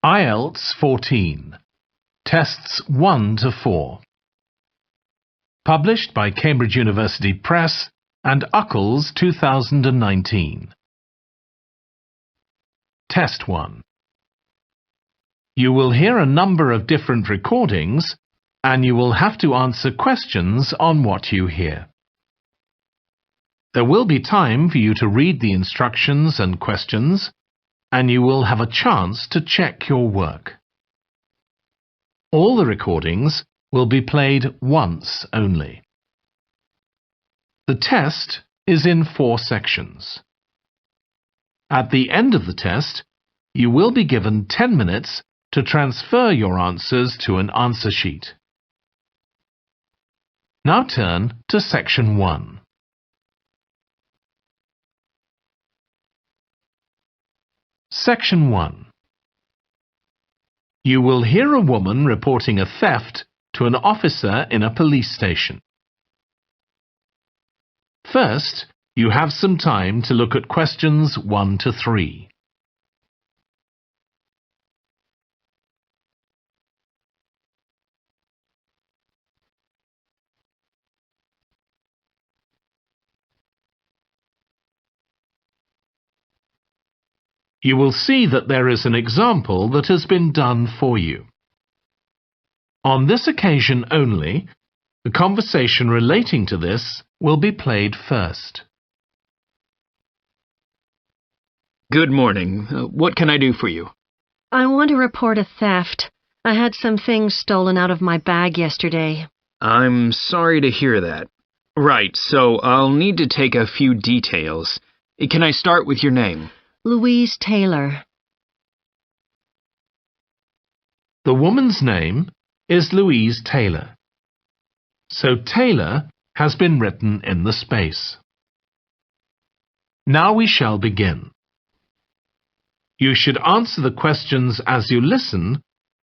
IELTS 14, Tests 1 to 4. Published by Cambridge University Press and Uckles 2019. Test 1. You will hear a number of different recordings and you will have to answer questions on what you hear. There will be time for you to read the instructions and questions, and you will have a chance to check your work. All the recordings will be played once only. The test is in 4 sections. At the end of the test, you will be given 10 minutes to transfer your answers to an answer sheet. Now turn to Section 1. Section 1. You will hear a woman reporting a theft to an officer in a police station. First, you have some time to look at questions 1 to 3. You will see that there is an example that has been done for you. On this occasion only, the conversation relating to this will be played first. Good morning. What can I do for you? I want to report a theft. I had some things stolen out of my bag yesterday. I'm sorry to hear that. Right, so I'll need to take a few details. Can I start with your name? Louise Taylor. The woman's name is Louise Taylor. So Taylor has been written in the space. Now we shall begin. You should answer the questions as you listen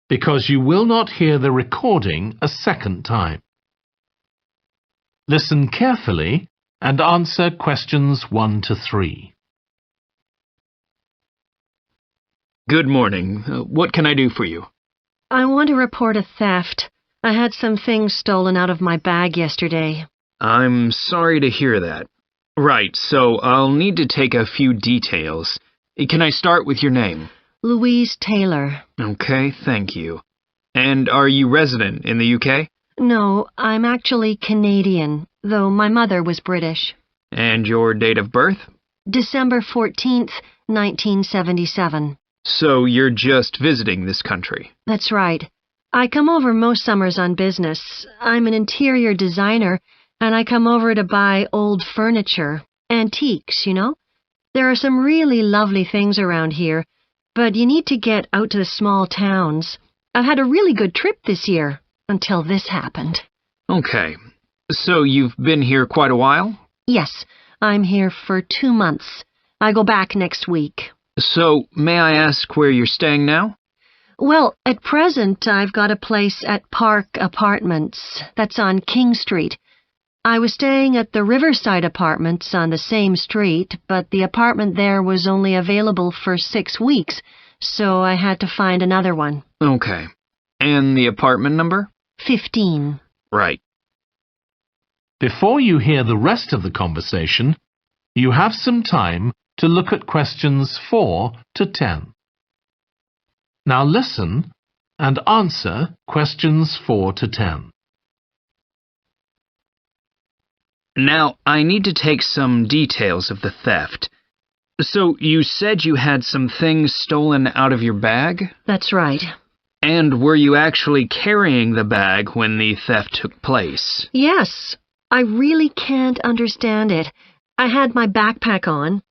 because you will not hear the recording a second time. Listen carefully and answer questions 1 to 3. Good morning. What can I do for you? I want to report a theft. I had some things stolen out of my bag yesterday. I'm sorry to hear that. Right, so I'll need to take a few details. Can I start with your name? Louise Taylor. Okay, thank you. And are you resident in the UK? No, I'm actually Canadian, though my mother was British. And your date of birth? December 14th, 1977. So you're just visiting this country? That's right. I come over most summers on business. I'm an interior designer, and I come over to buy old furniture. Antiques, you know? There are some really lovely things around here, but you need to get out to the small towns. I've had a really good trip this year, until this happened. Okay. So you've been here quite a while? Yes, I'm here for 2 months. I go back next week. So, may I ask where you're staying now? Well, at present, I've got a place at Park Apartments. That's on King Street. I was staying at the Riverside Apartments on the same street, but the apartment there was only available for 6 weeks, so I had to find another one. Okay. And the apartment number? 15. Right. Before you hear the rest of the conversation, you have some time to look at questions 4 to 10. Now listen and answer questions 4 to 10. Now, I need to take some details of the theft. So, you said you had some things stolen out of your bag? That's right. And were you actually carrying the bag when the theft took place? Yes. I really can't understand it. I had my backpack on,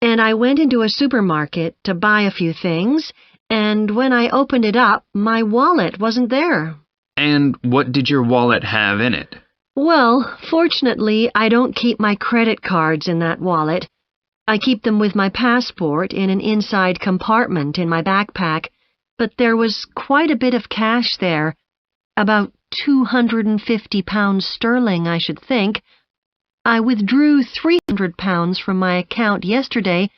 and I went into a supermarket to buy a few things, and when I opened it up, my wallet wasn't there. And what did your wallet have in it? Well, fortunately, I don't keep my credit cards in that wallet. I keep them with my passport in an inside compartment in my backpack, but there was quite a bit of cash there, about £250 sterling, I should think. I withdrew £300 from my account yesterday,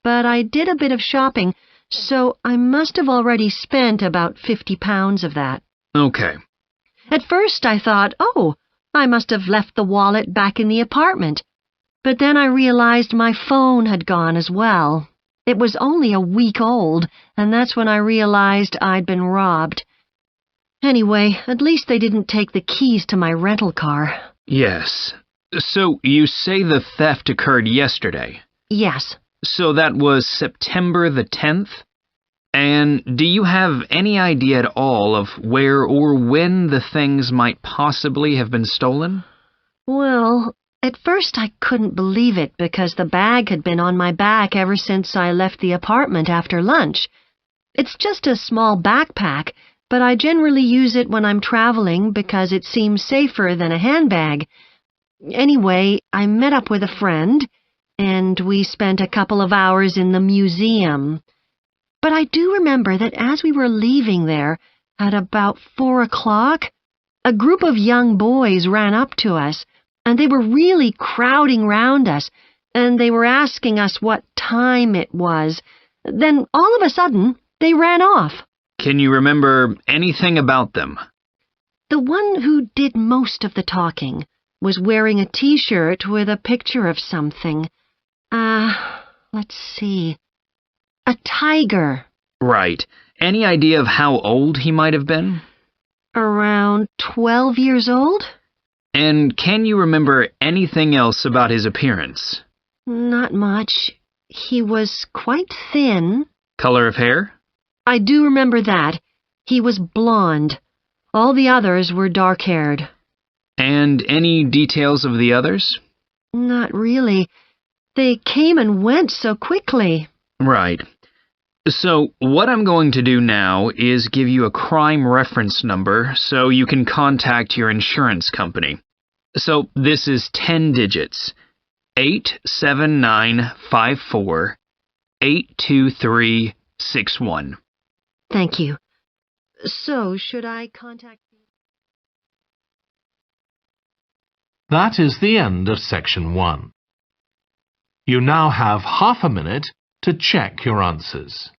but I did a bit of shopping, so I must have already spent about £50 of that. Okay. At first I thought, oh, I must have left the wallet back in the apartment. But then I realized my phone had gone as well. It was only a week old, and that's when I realized I'd been robbed. Anyway, at least they didn't take the keys to my rental car. Yes. So you say the theft occurred yesterday? Yes. So that was September the 10th? And do you have any idea at all of where or when the things might possibly have been stolen? Well, at first I couldn't believe it because the bag had been on my back ever since I left the apartment after lunch. It's just a small backpack, but I generally use it when I'm traveling because it seems safer than a handbag. Anyway, I met up with a friend, and we spent a couple of hours in the museum. But I do remember that as we were leaving there, at about 4 o'clock, a group of young boys ran up to us, and they were really crowding round us, and they were asking us what time it was. Then, all of a sudden, they ran off. Can you remember anything about them? The one who did most of the talking was wearing a T-shirt with a picture of something. Let's see. A tiger. Right. Any idea of how old he might have been? Around 12 years old? And can you remember anything else about his appearance? Not much. He was quite thin. Color of hair? I do remember that. He was blonde. All the others were dark-haired. And any details of the others? Not really. They came and went so quickly. Right. So, what I'm going to do now is give you a crime reference number so you can contact your insurance company. So, this is 10 digits. 87954 82361. Thank you. So, should I contact... That is the end of section 1. You now have half a minute to check your answers.